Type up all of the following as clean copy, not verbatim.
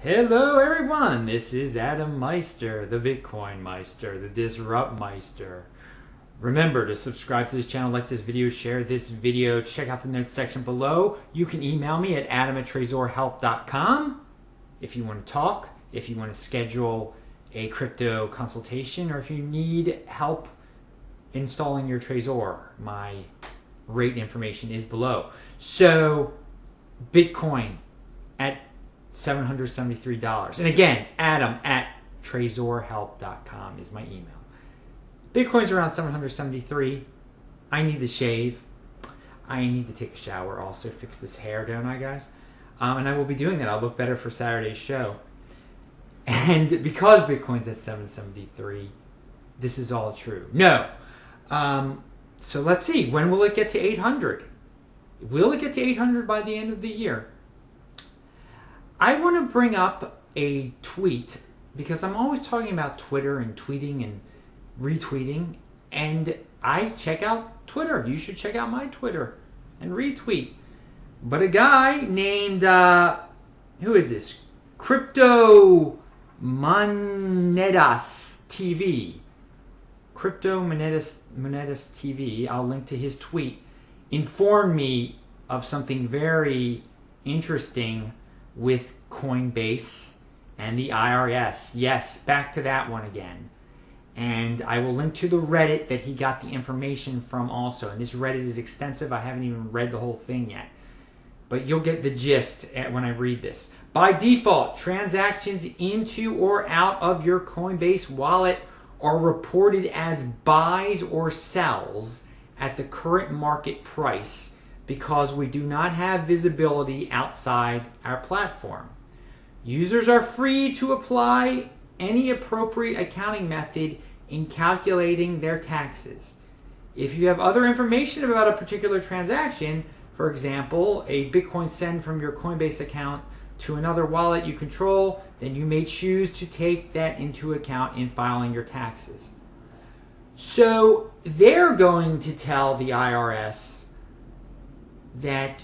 Hello everyone, this is Adam Meister, the Bitcoin Meister, the Disrupt Meister. Remember to subscribe to this channel, like this video, share this video, check out the notes section below. You can email me at adam@tresorhelp.com if you want to talk, if you want to schedule a crypto consultation, or if you need help installing your Trezor. My rate information is below. So, Bitcoin at $773. And again, adam@tresorhelp.com is my email. Bitcoin's around 773. I need to shave. I need to take a shower, also fix this hair, don't I, guys? And I will be doing that. I'll look better for Saturday's show. And because Bitcoin's at 773, this is all true. No. So let's see. When will it get to 800? Will it get to 800 by the end of the year? I want to bring up a tweet because I'm always talking about Twitter and tweeting and retweeting, and I check out Twitter. You should check out my Twitter and retweet. But a guy named, who is this? Crypto Monedas TV. Crypto Monedas TV. I'll link to his tweet. Informed me of something very interesting with Coinbase and the IRS. Yes, back to that one again. And I will link to the Reddit that he got the information from also. And this Reddit is extensive. I haven't even read the whole thing yet. But you'll get the gist when I read this. By default, transactions into or out of your Coinbase wallet are reported as buys or sells at the current market price because we do not have visibility outside our platform. Users are free to apply any appropriate accounting method in calculating their taxes. If you have other information about a particular transaction, for example, a Bitcoin send from your Coinbase account to another wallet you control, then you may choose to take that into account in filing your taxes. So they're going to tell the IRS that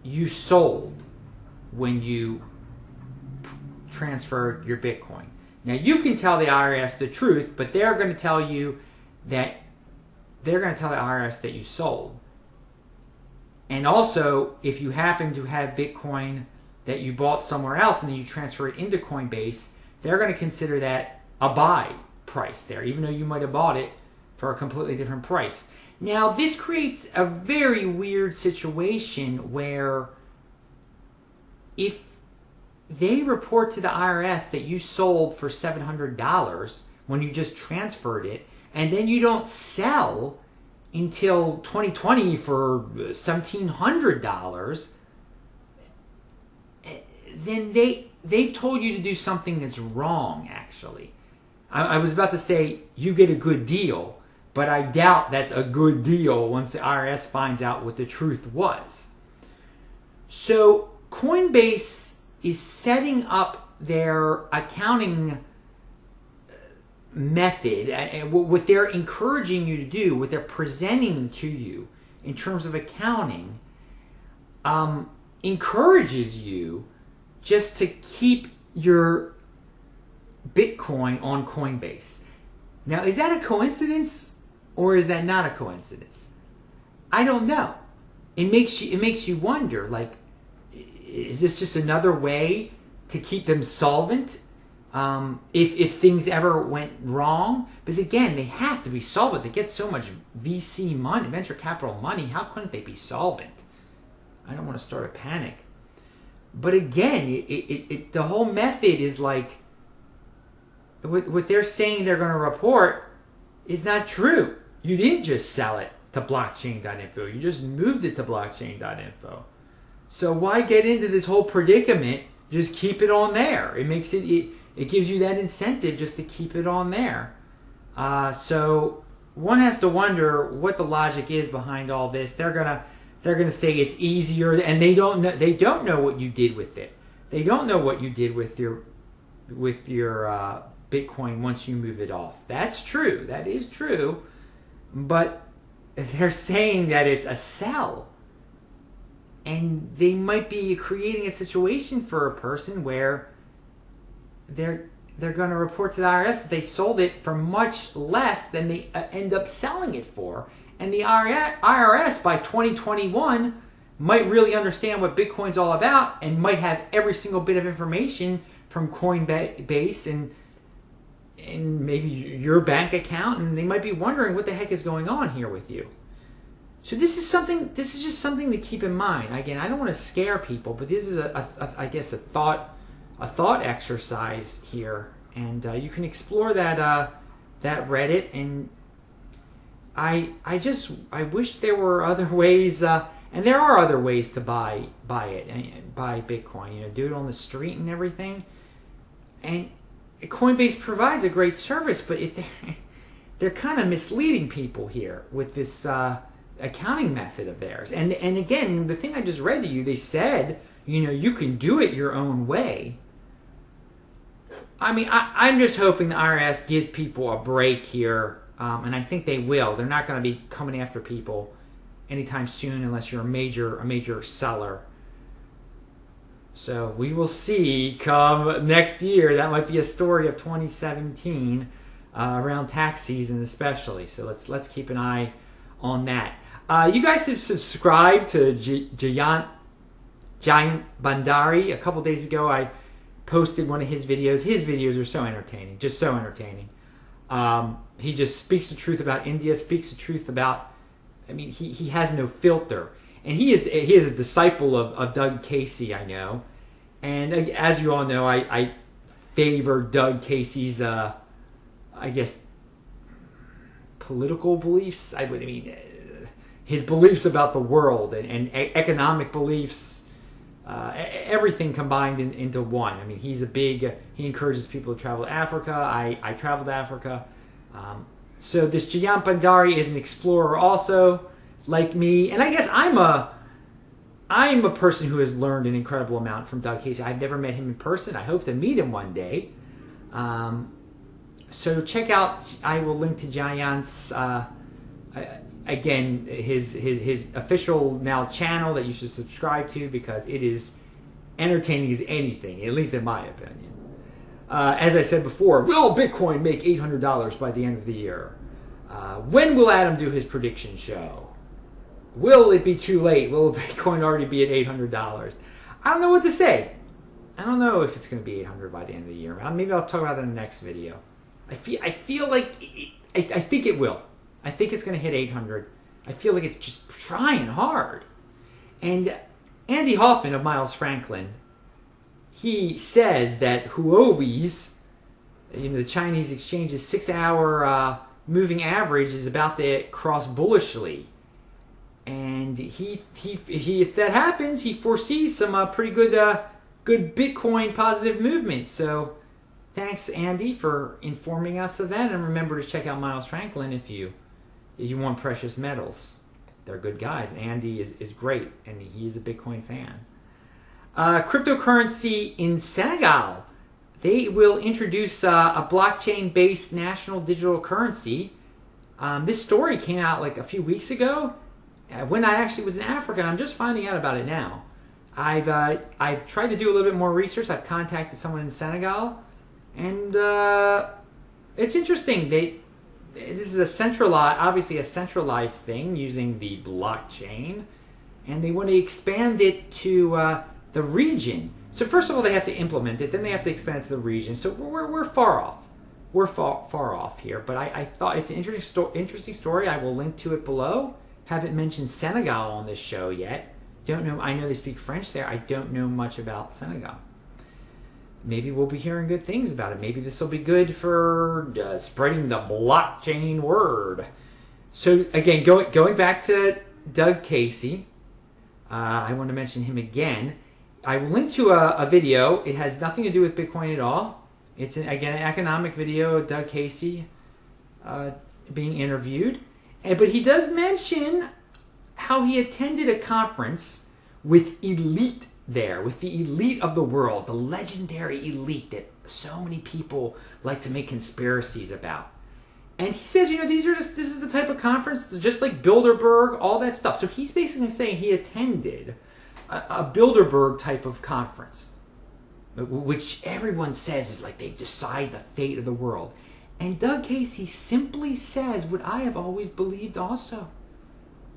you sold when you transferred your Bitcoin. Now you can tell the IRS the truth, but they're going to tell you that the IRS that you sold. And also, if you happen to have Bitcoin that you bought somewhere else and then you transfer it into Coinbase, they're going to consider that a buy price there, even though you might have bought it for a completely different price. Now, this creates a very weird situation where if they report to the IRS that you sold for $700 when you just transferred it, and then you don't sell until 2020 for $1,700, then they've told you to do something that's wrong, actually. I was about to say you get a good deal, but I doubt that's a good deal once the IRS finds out what the truth was. So Coinbase is setting up their accounting method, what they're encouraging you to do, what they're presenting to you in terms of accounting, encourages you just to keep your Bitcoin on Coinbase. Now, is that a coincidence or is that not a coincidence? I don't know. It makes you wonder, like, is this just another way to keep them solvent if things ever went wrong? Because again, they have to be solvent. They get so much VC money, venture capital money. How couldn't they be solvent? I don't want to start a panic. But again, the whole method is like, what they're saying they're going to report is not true. You didn't just sell it to blockchain.info. You just moved it to blockchain.info. So why get into this whole predicament? Just keep it on there. It makes it gives you that incentive just to keep it on there. So one has to wonder what the logic is behind all this. They're gonna say it's easier, and they don't know what you did with it. They don't know what you did with your Bitcoin once you move it off. That's true. That is true. But they're saying that it's a sell. And they might be creating a situation for a person where they're going to report to the IRS that they sold it for much less than they end up selling it for. And the IRS by 2021 might really understand what Bitcoin's all about and might have every single bit of information from Coinbase and maybe your bank account, and they might be wondering what the heck is going on here with you. So this is just something to keep in mind. Again, I don't want to scare people, but this is I guess a thought exercise here, and you can explore that Reddit. And I wish there were other ways, and there are other ways to buy Bitcoin. Do it on the street and everything. And Coinbase provides a great service, but they're kind of misleading people here with this accounting method of theirs. And again, the thing I just read to you, they said, you can do it your own way. I mean, I'm just hoping the IRS gives people a break here, and I think they will. They're not going to be coming after people anytime soon unless you're a major seller. So we will see come next year. That might be a story of 2017 around tax season especially. So let's keep an eye on that. You guys have subscribed to Jayant Bhandari. A couple days ago I posted one of his videos. His videos are so entertaining, just so entertaining. He just speaks the truth about India, speaks the truth about, he has no filter. And he is a disciple of Doug Casey, I know. And as you all know, I favor Doug Casey's, political beliefs. His beliefs about the world and economic beliefs, everything combined into one. He encourages people to travel to Africa. I travel to Africa. So this Jayant Bhandari is an explorer also, like me, and I guess I'm a person who has learned an incredible amount from Doug Casey. I've never met him in person. I hope to meet him one day. So check out. I will link to Jayant's again his official now channel that you should subscribe to, because it is entertaining as anything, at least in my opinion. As I said before, will Bitcoin make $800 by the end of the year? When will Adam do his prediction show? Will it be too late? Will Bitcoin already be at $800? I don't know what to say. I don't know if it's going to be $800 by the end of the year. Maybe I'll talk about that in the next video. I feel like I think it will. I think it's going to hit 800. I feel like it's just trying hard. And Andy Hoffman of Miles Franklin, he says that Huobi's, the Chinese exchange's 6-hour moving average is about to cross bullishly. And if that happens, he foresees some pretty good Bitcoin positive movement. So thanks, Andy, for informing us of that. And remember to check out Miles Franklin if you want precious metals. They're good guys. Andy is great, and he is a Bitcoin fan. Cryptocurrency in Senegal. They will introduce a blockchain-based national digital currency. This story came out like a few weeks ago when I actually was in Africa, and I'm just finding out about it now. I've tried to do a little bit more research. I've contacted someone in Senegal, and it's interesting. This is obviously a centralized thing using the blockchain, and they want to expand it to the region. So first of all, they have to implement it, then they have to expand it to the region. So we're far off. We're far off here, but I thought it's an interesting story. I will link to it below. Haven't mentioned Senegal on this show yet. Don't know. I know they speak French there. I don't know much about Senegal. Maybe we'll be hearing good things about it. Maybe this will be good for spreading the blockchain word. So again, going back to Doug Casey, I want to mention him again. I will link to a video. It has nothing to do with Bitcoin at all. It's an economic video of Doug Casey being interviewed. But he does mention how he attended a conference with elite there, with the elite of the world, the legendary elite that so many people like to make conspiracies about. And he says, this is the type of conference, just like Bilderberg, all that stuff. So he's basically saying he attended a Bilderberg type of conference. which everyone says is like they decide the fate of the world. And Doug Casey simply says what I have always believed also.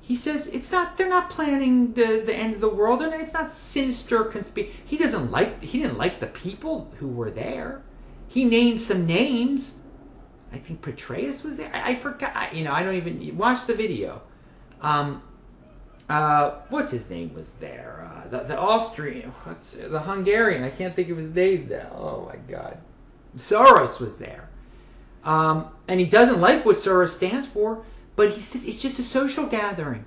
He says they're not planning the end of the world. It's not sinister conspiracy. He didn't like the people who were there. He named some names. I think Petraeus was there. I forgot. I don't even watch the video. What's his name was there? The Austrian, the Hungarian. I can't think of his name now. Oh my God. Soros was there. And he doesn't like what Soros stands for, but he says it's just a social gathering.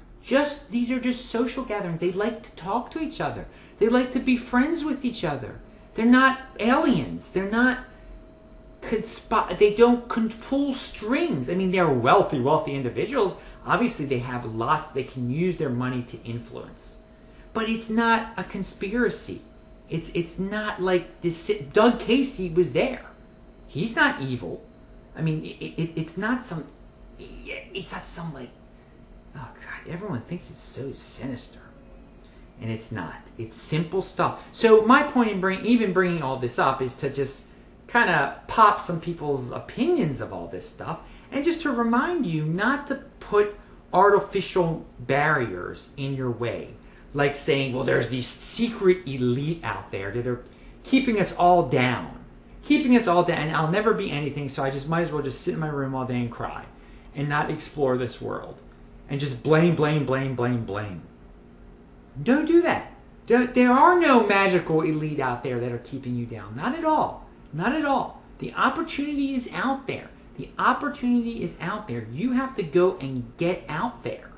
These are just social gatherings. They like to talk to each other. They like to be friends with each other. They're not aliens. They're not they don't pull strings. I mean, they're wealthy individuals. Obviously, they have lots. They can use their money to influence. But it's not a conspiracy. It's not like this. Doug Casey was there. He's not evil. I mean, it's not some like, oh God, everyone thinks it's so sinister. And it's not. It's simple stuff. So my point in bringing all this up is to just kind of pop some people's opinions of all this stuff, and just to remind you not to put artificial barriers in your way. Like saying, well, there's these secret elite out there that are keeping us all down. And I'll never be anything, so I just might as well just sit in my room all day and cry and not explore this world. And just blame. Don't do that. There are no magical elite out there that are keeping you down. Not at all. Not at all. The opportunity is out there. You have to go and get out there.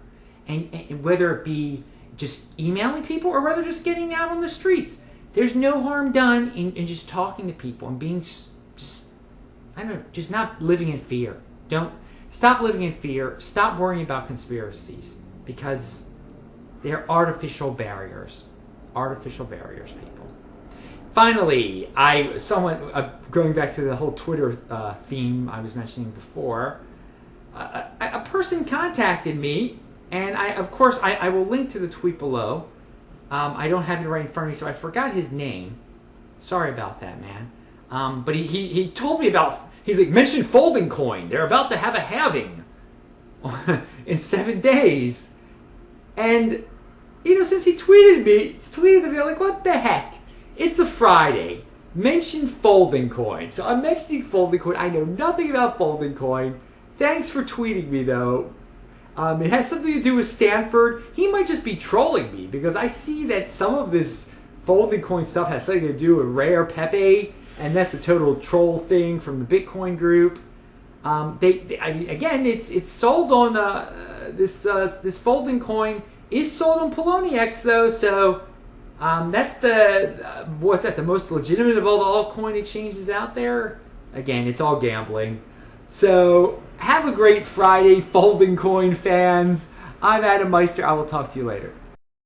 And whether it be just emailing people or whether just getting out on the streets. There's no harm done in just talking to people and being just not living in fear. Stop living in fear. Stop worrying about conspiracies, because they're artificial barriers. People. Finally, going back to the whole Twitter theme I was mentioning before, a person contacted me, and I will link to the tweet below. I don't have it right in front of me, so I forgot his name. Sorry about that, man. But he told me about, he's like, mention folding coin. They're about to have a halving in 7 days. And, since he tweeted me, I'm like, what the heck? It's a Friday. Mention folding coin. So I'm mentioning folding coin. I know nothing about folding coin. Thanks for tweeting me, though. It has something to do with Stanford. He might just be trolling me, because I see that some of this folding coin stuff has something to do with Rare Pepe, and that's a total troll thing from the Bitcoin group. Again, it's sold on this folding coin is sold on Poloniex though, so that's the most legitimate of all the altcoin exchanges out there. Again, it's all gambling. So have a great Friday, folding coin fans. I'm Adam Meister. I will talk to you later.